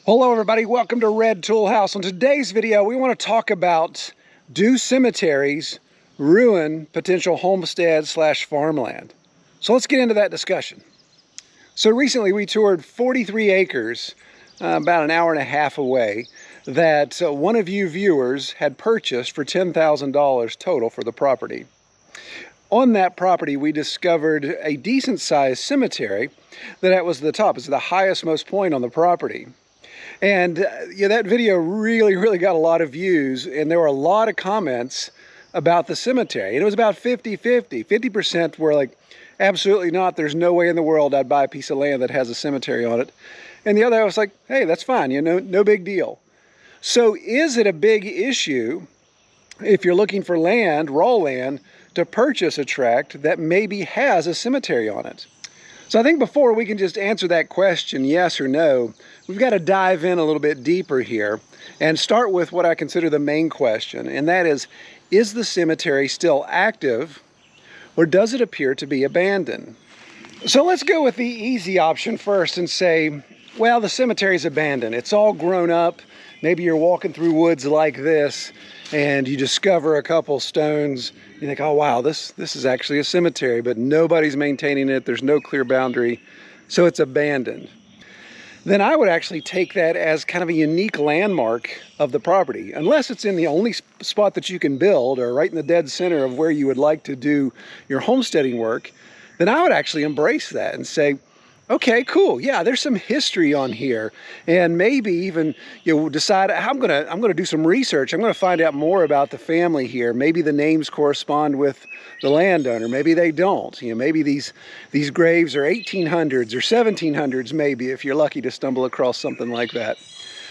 Hello everybody, welcome to Red Tool House. On today's video we want to talk about, do cemeteries ruin potential homestead / farmland? So let's get into that discussion. So recently we toured 43 acres about an hour and a half away that one of you viewers had purchased for $10,000 total for the property. On that property we discovered a decent sized cemetery that was the top. It's the highest most point on the property. And that video really got a lot of views, and there were a lot of comments about the cemetery. And it was about 50-50. 50% were like, absolutely not, there's no way in the world I'd buy a piece of land that has a cemetery on it. And the other was like, hey, that's fine, no big deal. So is it a big issue if you're looking for land, raw land, to purchase a tract that maybe has a cemetery on it? So I think before we can just answer that question, yes or no, we've got to dive in a little bit deeper here and start with what I consider the main question, and that is the cemetery still active, or does it appear to be abandoned? So let's go with the easy option first and say, well, the cemetery's abandoned. It's all grown up. Maybe you're walking through woods like this and you discover a couple stones. You think, oh wow, this is actually a cemetery, but nobody's maintaining it. There's no clear boundary, so it's abandoned. Then I would actually take that as kind of a unique landmark of the property. Unless it's in the only spot that you can build, or right in the dead center of where you would like to do your homesteading work, then I would actually embrace that and say, okay, cool. Yeah, there's some history on here, and maybe even decide I'm gonna do some research. I'm gonna find out more about the family here. Maybe the names correspond with the landowner. Maybe they don't. Maybe these graves are 1800s or 1700s. Maybe if you're lucky to stumble across something like that.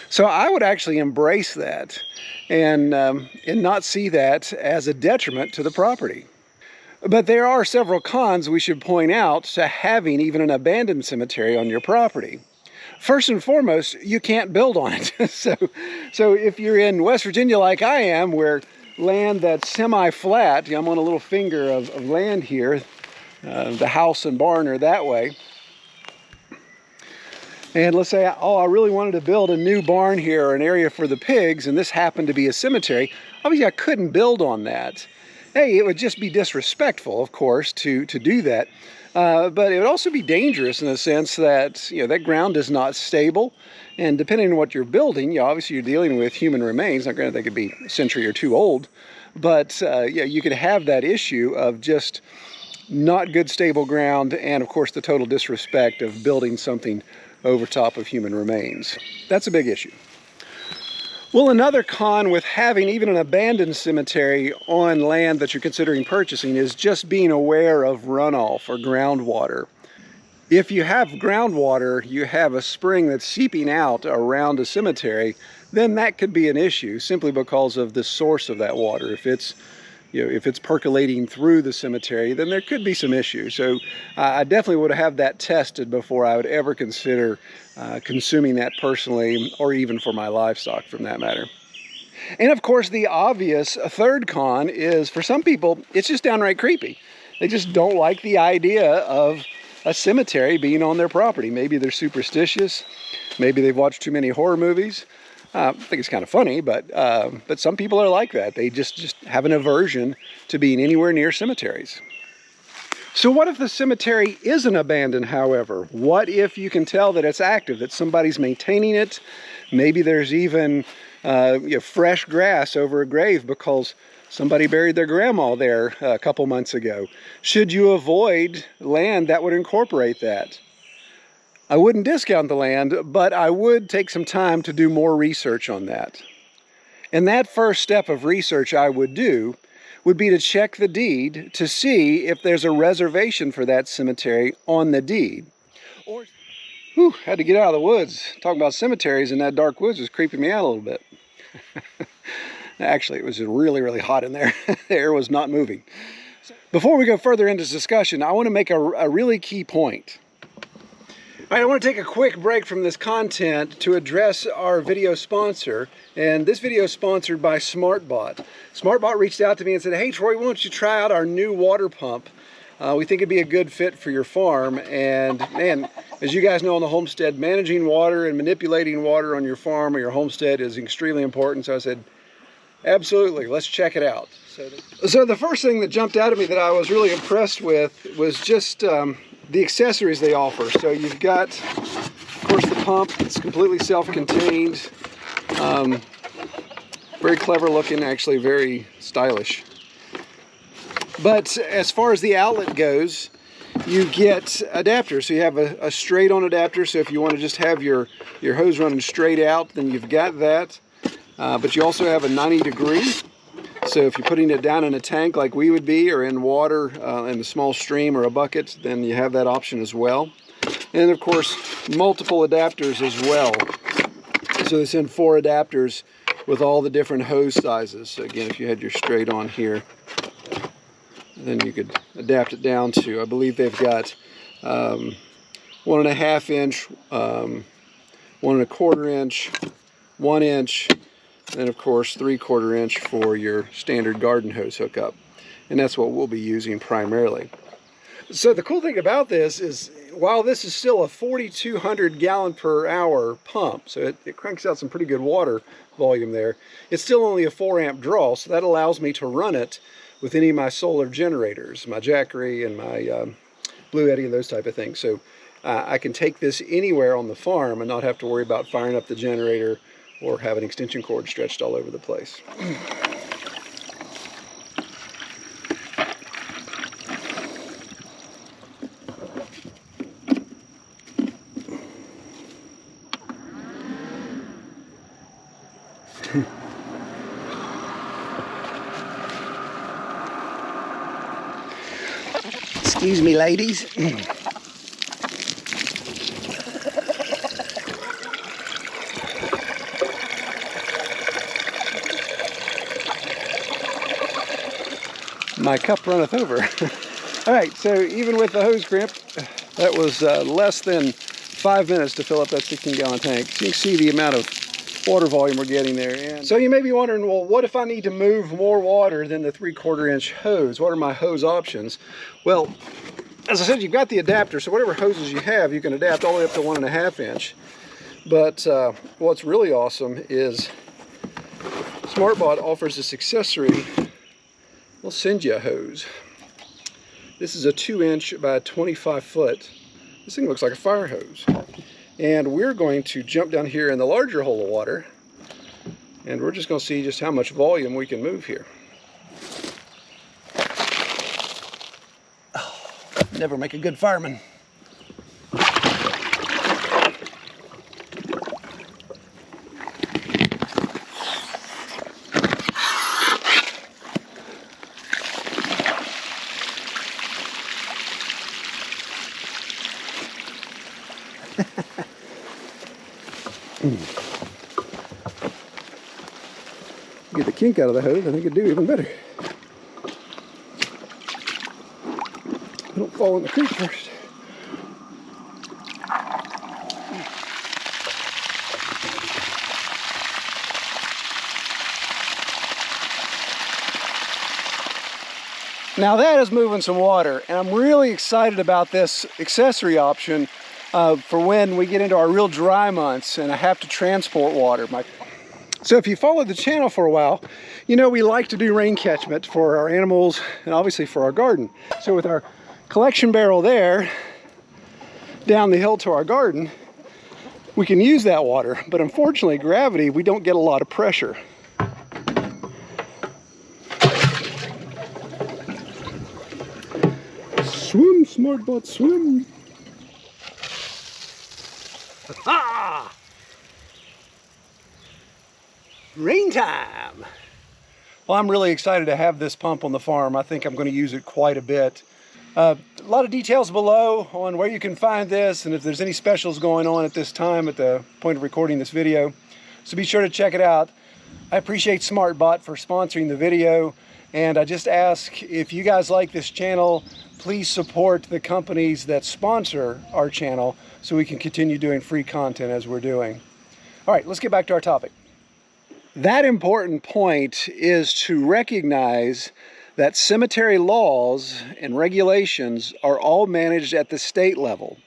So I would actually embrace that and not see that as a detriment to the property. But there are several cons we should point out to having even an abandoned cemetery on your property. First and foremost, you can't build on it. So if you're in West Virginia like I am, where land that's semi-flat, I'm on a little finger of land here, the house and barn are that way. And let's say, oh, I really wanted to build a new barn here, or an area for the pigs, and this happened to be a cemetery. Obviously I couldn't build on that. Hey, it would just be disrespectful, of course, to do that. But it would also be dangerous in the sense that, that ground is not stable. And depending on what you're building, obviously you're dealing with human remains. Now, granted, they could be a century or two old. But, you could have that issue of just not good, stable ground. And, of course, the total disrespect of building something over top of human remains. That's a big issue. Well, another con with having even an abandoned cemetery on land that you're considering purchasing is just being aware of runoff or groundwater. If you have groundwater, you have a spring that's seeping out around a cemetery, then that could be an issue simply because of the source of that water. If it's percolating through the cemetery, then there could be some issues. So I definitely would have that tested before I would ever consider consuming that personally, or even for my livestock from that matter. And of course, the obvious third con is, for some people, it's just downright creepy. They just don't like the idea of a cemetery being on their property. Maybe they're superstitious. Maybe they've watched too many horror movies. I think it's kind of funny, but some people are like that. They just have an aversion to being anywhere near cemeteries. So what if the cemetery isn't abandoned, however? What if you can tell that it's active, that somebody's maintaining it? Maybe there's even fresh grass over a grave because somebody buried their grandma there a couple months ago. Should you avoid land that would incorporate that? I wouldn't discount the land, but I would take some time to do more research on that. And that first step of research I would do would be to check the deed to see if there's a reservation for that cemetery on the deed. Or, had to get out of the woods. Talking about cemeteries in that dark woods was creeping me out a little bit. Actually, it was really hot in there. The air was not moving. Before we go further into this discussion, I want to make a really key point. All right, I want to take a quick break from this content to address our video sponsor, and this video is sponsored by Smartbot. Smartbot reached out to me and said, hey Troy, why don't you try out our new water pump? we think it'd be a good fit for your farm. And man, as you guys know on the homestead, managing water and manipulating water on your farm or your homestead is extremely important. So I said, absolutely, let's check it out. So the first thing that jumped out at me that I was really impressed with was just the accessories they offer. So you've got, of course, the pump. It's completely self-contained. Very clever looking, actually very stylish. But as far as the outlet goes, you get adapters. So you have a straight on adapter. So if you want to just have your hose running straight out, then you've got that. But you also have a 90-degree. So if you're putting it down in a tank like we would be, or in water in a small stream or a bucket, then you have that option as well. And of course, multiple adapters as well. So they send 4 adapters with all the different hose sizes. So again, if you had your straight on here, then you could adapt it down to, I believe they've got 1.5 inch, 1.25 inch, 1 inch, and of course 3/4 inch for your standard garden hose hookup. And that's what we'll be using primarily. So the cool thing about this is, while this is still a 4,200 gallon per hour pump, so it cranks out some pretty good water volume there, it's still only a 4 amp draw, so that allows me to run it with any of my solar generators, my Jackery and my Blue Eddy and those type of things. So I can take this anywhere on the farm and not have to worry about firing up the generator or have an extension cord stretched all over the place. Excuse me, ladies. My cup runneth over. All right, so even with the hose crimp, that was less than 5 minutes to fill up that 16-gallon tank. So you can see the amount of water volume we're getting there. And so you may be wondering, well, what if I need to move more water than the 3/4 inch hose? What are my hose options? Well, as I said, you've got the adapter, so whatever hoses you have, you can adapt all the way up to 1.5 inch. But what's really awesome is Smartbot offers this accessory. We'll send you a hose. This is a 2 inch by 25 foot. This thing looks like a fire hose. And we're going to jump down here in the larger hole of water, and we're just going to see just how much volume we can move here. Oh, never make a good fireman. Get the kink out of the hose, I think it'd do even better. Don't fall in the creek first. Now that is moving some water, and I'm really excited about this accessory option for when we get into our real dry months and I have to transport water. So if you followed the channel for a while, you know we like to do rain catchment for our animals and obviously for our garden. So with our collection barrel there, down the hill to our garden, we can use that water. But unfortunately, gravity, we don't get a lot of pressure. Swim, Smartbot, swim. Ha! Rain time! Well, I'm really excited to have this pump on the farm. I think I'm going to use it quite a bit. A lot of details below on where you can find this and if there's any specials going on at this time at the point of recording this video. So be sure to check it out. I appreciate Smartbot for sponsoring the video, and I just ask, if you guys like this channel, please support the companies that sponsor our channel so we can continue doing free content as we're doing. All right, let's get back to our topic. That important point is to recognize that cemetery laws and regulations are all managed at the state level.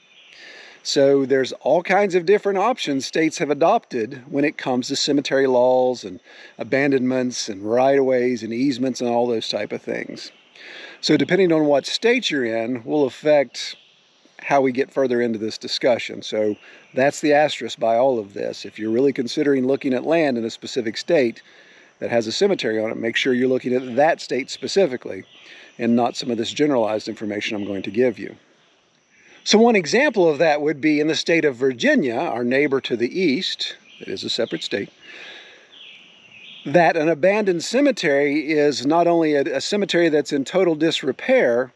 So there's all kinds of different options states have adopted when it comes to cemetery laws and abandonments and right-of-ways and easements and all those type of things. So depending on what state you're in will affect how we get further into this discussion. So that's the asterisk by all of this. If you're really considering looking at land in a specific state that has a cemetery on it, make sure you're looking at that state specifically and not some of this generalized information I'm going to give you. So one example of that would be in the state of Virginia, our neighbor to the east, it is a separate state, that an abandoned cemetery is not only a cemetery that's in total disrepair,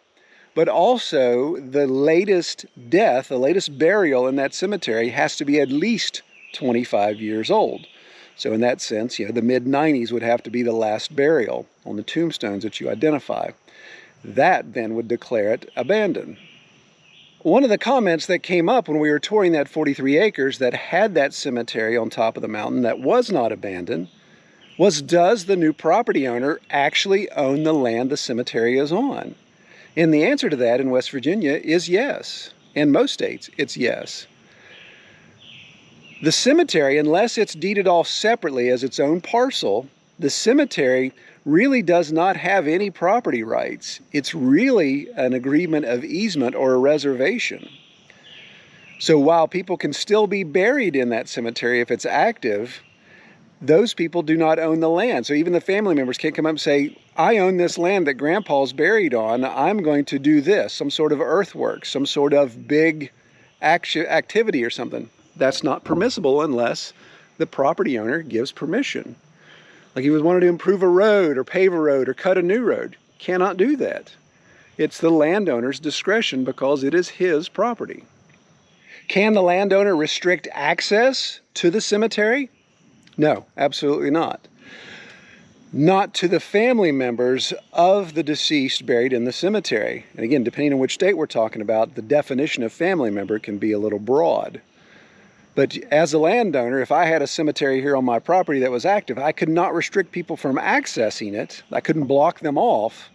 but also the latest death, the latest burial in that cemetery has to be at least 25 years old. So in that sense, the mid-90s would have to be the last burial on the tombstones that you identify. That then would declare it abandoned. One of the comments that came up when we were touring that 43 acres that had that cemetery on top of the mountain that was not abandoned was, does the new property owner actually own the land the cemetery is on? And the answer to that in West Virginia is yes. In most states, it's yes. The cemetery, unless it's deeded off separately as its own parcel, the cemetery really does not have any property rights. It's really an agreement of easement or a reservation. So while people can still be buried in that cemetery if it's active, those people do not own the land. So even the family members can't come up and say, I own this land that Grandpa's buried on, I'm going to do this, some sort of earthwork, some sort of big activity or something. That's not permissible unless the property owner gives permission. Like he was wanting to improve a road or pave a road or cut a new road. Cannot do that. It's the landowner's discretion because it is his property. Can the landowner restrict access to the cemetery? No, absolutely not. Not to the family members of the deceased buried in the cemetery. And again, depending on which state we're talking about, the definition of family member can be a little broad. But as a landowner, if I had a cemetery here on my property that was active, I could not restrict people from accessing it. I couldn't block them off.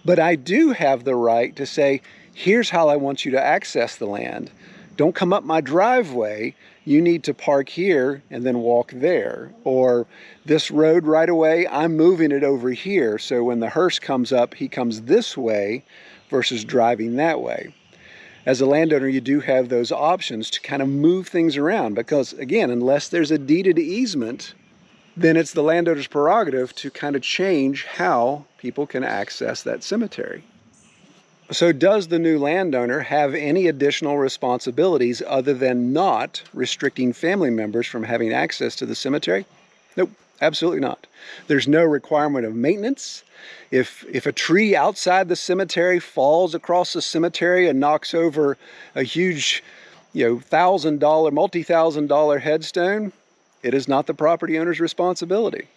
But I do have the right to say, here's how I want you to access the land. Don't come up my driveway. You need to park here and then walk there. Or this road right away, I'm moving it over here. So when the hearse comes up, he comes this way versus driving that way. As a landowner, you do have those options to kind of move things around because, again, unless there's a deeded easement, then it's the landowner's prerogative to kind of change how people can access that cemetery. So does the new landowner have any additional responsibilities other than not restricting family members from having access to the cemetery? Nope, absolutely not. There's no requirement of maintenance. If a tree outside the cemetery falls across the cemetery and knocks over a huge, multi-thousand-dollar headstone, it is not the property owner's responsibility.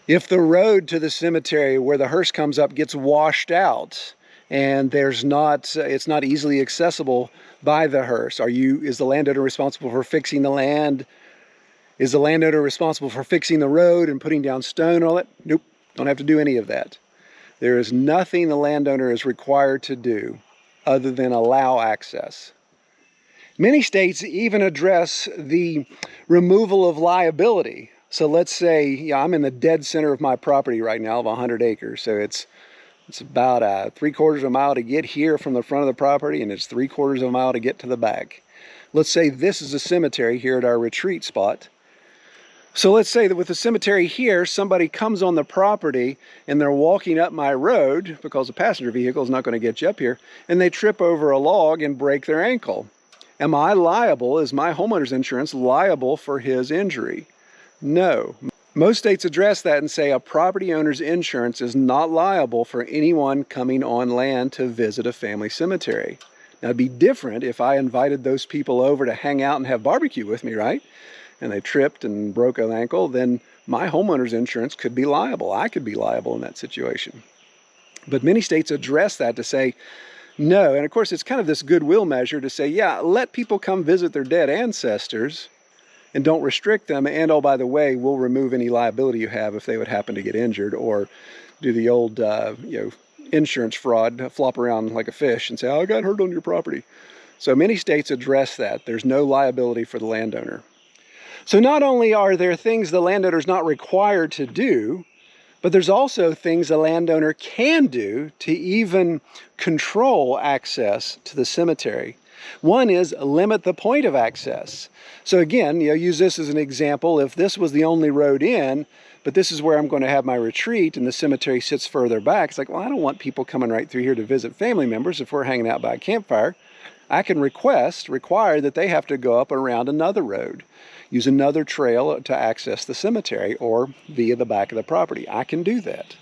If the road to the cemetery where the hearse comes up gets washed out and it's not easily accessible by the hearse, is the landowner responsible for fixing the land? Is the landowner responsible for fixing the road and putting down stone and all that? Nope, don't have to do any of that. There is nothing the landowner is required to do other than allow access. Many states even address the removal of liability. So let's say I'm in the dead center of my property right now of 100 acres. So it's about 3/4 of a mile to get here from the front of the property, and it's 3/4 of a mile to get to the back. Let's say this is a cemetery here at our retreat spot. So let's say that with the cemetery here, somebody comes on the property and they're walking up my road because a passenger vehicle is not going to get you up here, and they trip over a log and break their ankle. Am I liable? Is my homeowner's insurance liable for his injury? No. Most states address that and say a property owner's insurance is not liable for anyone coming on land to visit a family cemetery. Now, it'd be different if I invited those people over to hang out and have barbecue with me, right? And they tripped and broke an ankle, then my homeowner's insurance could be liable. I could be liable in that situation. But many states address that to say, no. And of course, it's kind of this goodwill measure to say, yeah, let people come visit their dead ancestors, and don't restrict them. And oh, by the way, we'll remove any liability you have if they would happen to get injured, or do the old insurance fraud, flop around like a fish and say, oh, I got hurt on your property. So many states address that. There's no liability for the landowner. So not only are there things the landowner is not required to do, but there's also things the landowner can do to even control access to the cemetery. One is limit the point of access. So again, use this as an example. If this was the only road in, but this is where I'm going to have my retreat and the cemetery sits further back, it's like, well, I don't want people coming right through here to visit family members if we're hanging out by a campfire. I can require that they have to go up around another road, use another trail to access the cemetery, or via the back of the property. I can do that.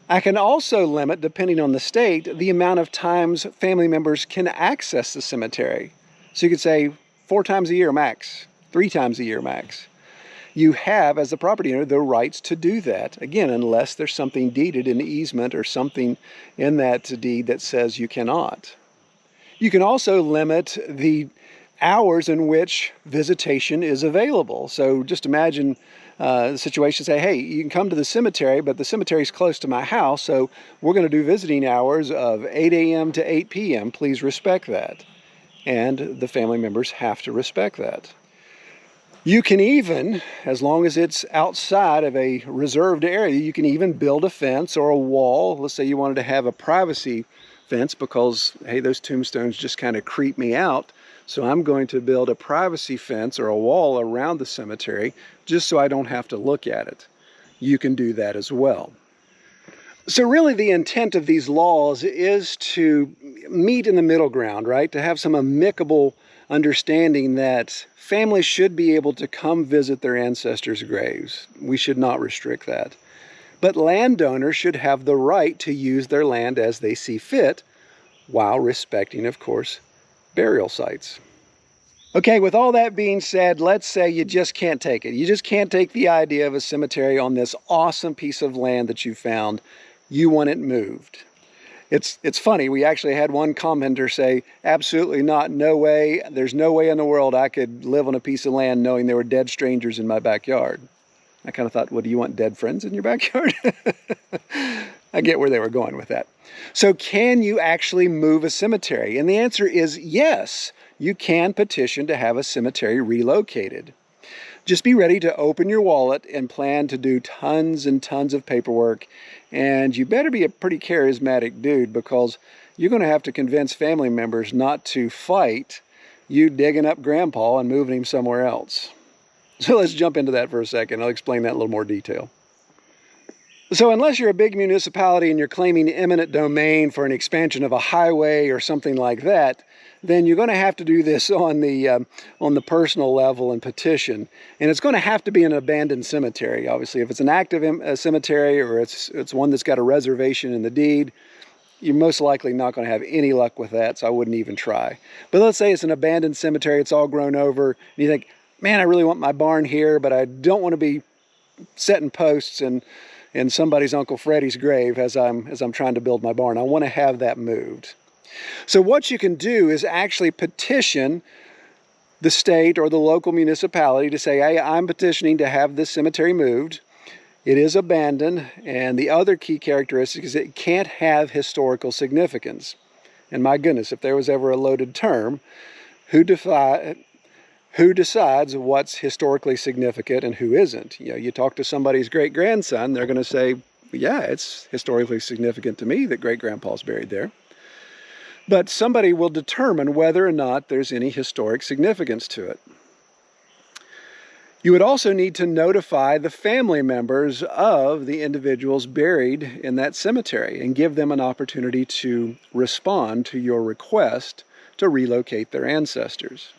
I can also limit, depending on the state, the amount of times family members can access the cemetery. So you could say 4 times a year max, 3 times a year max. You have, as the property owner, the rights to do that. Again, unless there's something deeded in the easement or something in that deed that says you cannot. You can also limit the hours in which visitation is available. So just imagine the situation, say, hey, you can come to the cemetery, but the cemetery is close to my house, so we're going to do visiting hours of 8 a.m. to 8 p.m. Please respect that. And the family members have to respect that. You can even, as long as it's outside of a reserved area, you can even build a fence or a wall. Let's say you wanted to have a privacy fence because, hey, those tombstones just kind of creep me out. So I'm going to build a privacy fence or a wall around the cemetery just so I don't have to look at it. You can do that as well. So really the intent of these laws is to meet in the middle ground, right? To have some amicable understanding that families should be able to come visit their ancestors' graves. We should not restrict that. But landowners should have the right to use their land as they see fit, while respecting, of course, burial sites. Okay, with all that being said, let's say you just can't take it. You just can't take the idea of a cemetery on this awesome piece of land that you found. You want it moved. It's funny, we actually had one commenter say, absolutely not, no way, there's no way in the world I could live on a piece of land knowing there were dead strangers in my backyard. I kind of thought, well, do you want dead friends in your backyard? I get where they were going with that. So can you actually move a cemetery? And the answer is yes, you can petition to have a cemetery relocated. Just be ready to open your wallet and plan to do tons and tons of paperwork. And you better be a pretty charismatic dude, because you're going to have to convince family members not to fight you digging up grandpa and moving him somewhere else. So let's jump into that for a second. I'll explain that in a little more detail. So unless you're a big municipality and you're claiming eminent domain for an expansion of a highway or something like that, then you're going to have to do this on the personal level and petition. And it's going to have to be an abandoned cemetery. Obviously, if it's an active cemetery, or it's one that's got a reservation in the deed, you're most likely not going to have any luck with that, so I wouldn't even try. But let's say it's an abandoned cemetery, it's all grown over, and you think, man, I really want my barn here, but I don't want to be setting posts in somebody's Uncle Freddie's grave as I'm trying to build my barn. I want to have that moved. So what you can do is actually petition the state or the local municipality to say, hey, I'm petitioning to have this cemetery moved. It is abandoned, and the other key characteristic is it can't have historical significance. And my goodness, if there was ever a loaded term, who decides what's historically significant and who isn't? You talk to somebody's great-grandson, they're going to say, yeah, it's historically significant to me that great-grandpa's buried there. But somebody will determine whether or not there's any historic significance to it. You would also need to notify the family members of the individuals buried in that cemetery and give them an opportunity to respond to your request to relocate their ancestors.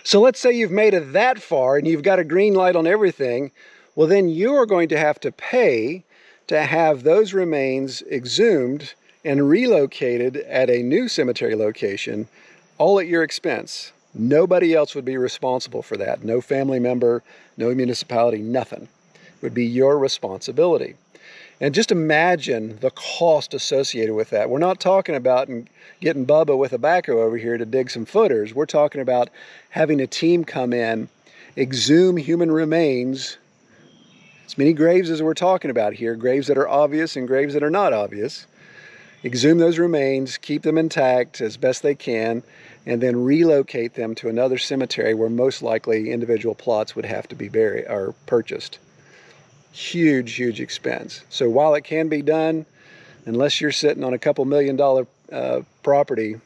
So let's say you've made it that far and you've got a green light on everything. Well, then you are going to have to pay to have those remains exhumed and relocated at a new cemetery location, all at your expense. Nobody else would be responsible for that. No family member, no municipality, nothing. It would be your responsibility. And just imagine the cost associated with that. We're not talking about getting Bubba with a backhoe over here to dig some footers. We're talking about having a team come in, exhume human remains, as many graves as we're talking about here, graves that are obvious and graves that are not obvious. Exhume those remains, keep them intact as best they can, and then relocate them to another cemetery where most likely individual plots would have to be buried or purchased. Huge, huge expense. So while it can be done, unless you're sitting on a couple $1 million property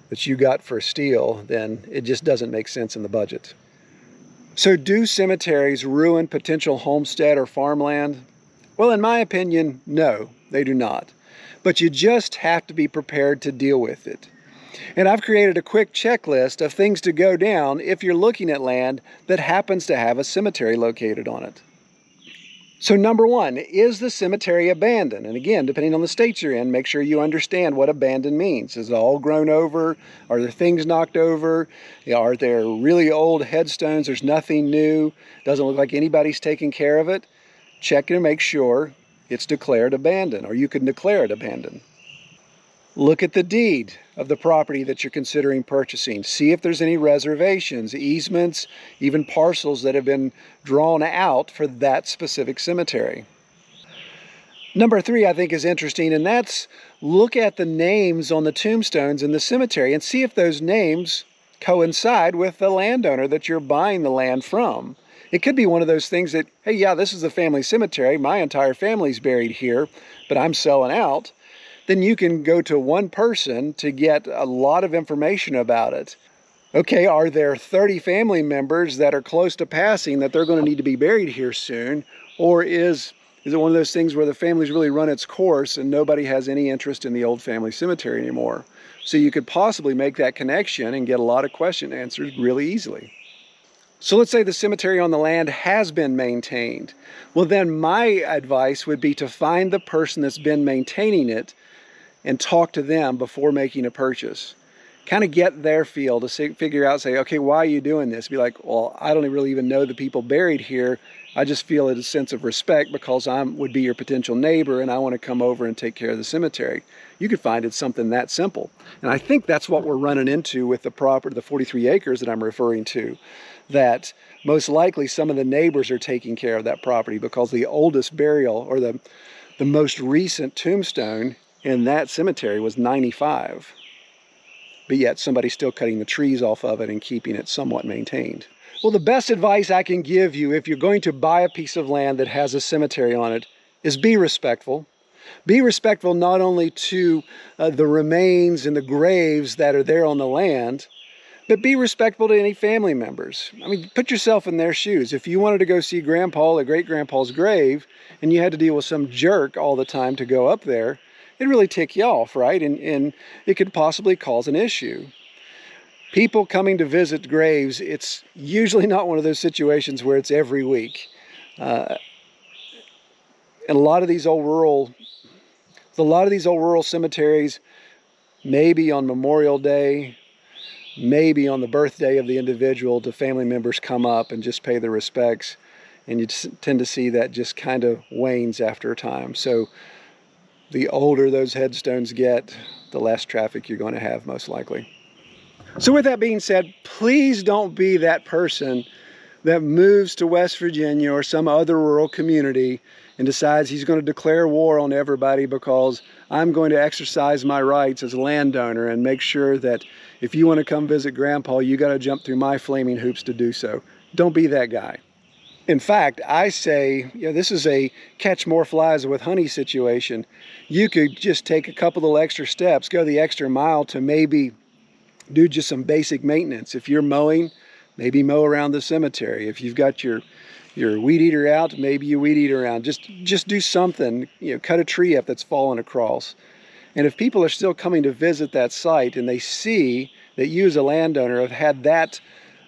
that you got for steel, then it just doesn't make sense in the budget. So do cemeteries ruin potential homestead or farmland? Well, in my opinion, no, they do not. But you just have to be prepared to deal with it. And I've created a quick checklist of things to go down if you're looking at land that happens to have a cemetery located on it. So number one, is the cemetery abandoned? And again, depending on the state you're in, make sure you understand what abandoned means. Is it all grown over? Are there things knocked over? Are there really old headstones? There's nothing new. Doesn't look like anybody's taking care of it. Check and make sure it's declared abandoned, or you can declare it abandoned. Look at the deed of the property that you're considering purchasing. See if there's any reservations, easements, even parcels that have been drawn out for that specific cemetery. Number three, I think, is interesting, and that's look at the names on the tombstones in the cemetery and see if those names coincide with the landowner that you're buying the land from. It could be one of those things that, hey, yeah, this is the family cemetery. My entire family's buried here, but I'm selling out. Then you can go to one person to get a lot of information about it. Okay, are there 30 family members that are close to passing that they're going to need to be buried here soon? Or is it one of those things where the family's really run its course and nobody has any interest in the old family cemetery anymore? So you could possibly make that connection and get a lot of question answers really easily. So let's say the cemetery on the land has been maintained. Well, then my advice would be to find the person that's been maintaining it and talk to them before making a purchase. Kind of get their feel to figure out, say, okay, why are you doing this? Be like, well, I don't really even know the people buried here. I just feel a sense of respect because I would be your potential neighbor and I want to come over and take care of the cemetery. You could find it something that simple. And I think that's what we're running into with the property, the 43 acres that I'm referring to, that most likely some of the neighbors are taking care of that property because the oldest burial or the most recent tombstone in that cemetery was 95. But yet somebody's still cutting the trees off of it and keeping it somewhat maintained. Well, the best advice I can give you if you're going to buy a piece of land that has a cemetery on it is be respectful. Be respectful not only to the remains and the graves that are there on the land, but be respectful to any family members. I mean, put yourself in their shoes. If you wanted to go see Grandpa or great-grandpa's grave and you had to deal with some jerk all the time to go up there, it'd really tick you off, right? And it could possibly cause an issue. People coming to visit graves, it's usually not one of those situations where it's every week. And a lot of these old rural cemeteries, maybe on Memorial Day, maybe on the birthday of the individual, the family members come up and just pay their respects. And you tend to see that just kind of wanes after a time. So the older those headstones get, the less traffic you're going to have most likely. So with that being said, please don't be that person that moves to West Virginia or some other rural community and decides he's going to declare war on everybody because I'm going to exercise my rights as a landowner and make sure that if you want to come visit Grandpa, you got to jump through my flaming hoops to do so. Don't be that guy. In fact, I say, this is a catch more flies with honey situation. You could just take a couple of extra steps, go the extra mile to maybe do just some basic maintenance. If you're mowing, maybe mow around the cemetery. If you've got your weed eater out, maybe you weed eat around. Just do something, cut a tree up that's fallen across. And if people are still coming to visit that site and they see that you as a landowner have had that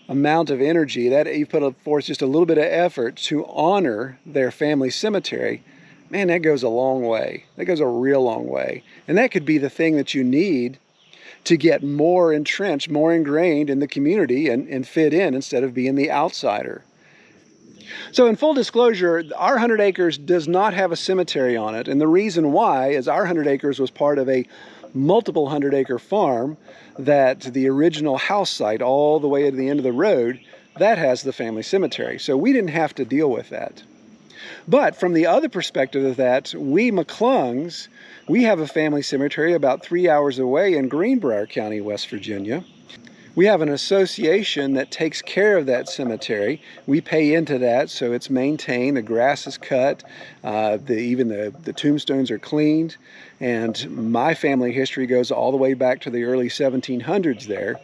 amount of energy, that you put forth just a little bit of effort to honor their family cemetery, man, that goes a long way. That goes a real long way. And that could be the thing that you need to get more entrenched, more ingrained in the community and fit in instead of being the outsider. So in full disclosure, our 100 acres does not have a cemetery on it. And the reason why is our 100 acres was part of a multiple 100-acre farm that the original house site all the way to the end of the road, that has the family cemetery. So we didn't have to deal with that. But from the other perspective of that, we McClungs, we have a family cemetery about 3 hours away in Greenbrier County, West Virginia. We have an association that takes care of that cemetery. We pay into that, so it's maintained, the grass is cut, even the tombstones are cleaned, and my family history goes all the way back to the early 1700s there.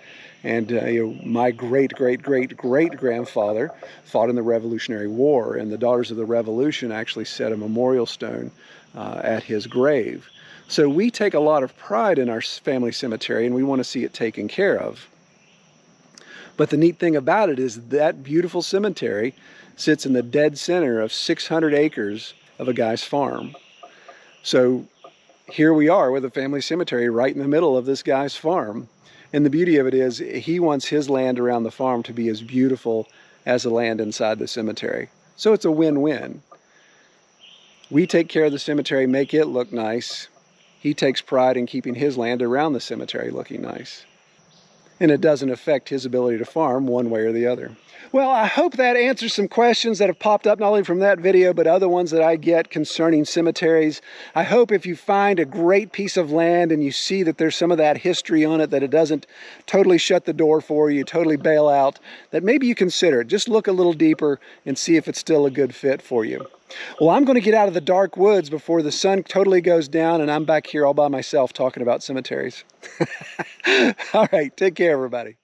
And my great-great-great-great-grandfather fought in the Revolutionary War, and the Daughters of the Revolution actually set a memorial stone at his grave. So we take a lot of pride in our family cemetery, and we want to see it taken care of. But the neat thing about it is that beautiful cemetery sits in the dead center of 600 acres of a guy's farm. So here we are with a family cemetery right in the middle of this guy's farm. And the beauty of it is he wants his land around the farm to be as beautiful as the land inside the cemetery. So it's a win-win. We take care of the cemetery, make it look nice. He takes pride in keeping his land around the cemetery looking nice. And it doesn't affect his ability to farm one way or the other. Well, I hope that answers some questions that have popped up not only from that video, but other ones that I get concerning cemeteries. I hope if you find a great piece of land and you see that there's some of that history on it, that it doesn't totally shut the door for you, totally bail out, that maybe you consider it. Just look a little deeper and see if it's still a good fit for you. Well, I'm going to get out of the dark woods before the sun totally goes down and I'm back here all by myself talking about cemeteries. All right, take care, everybody.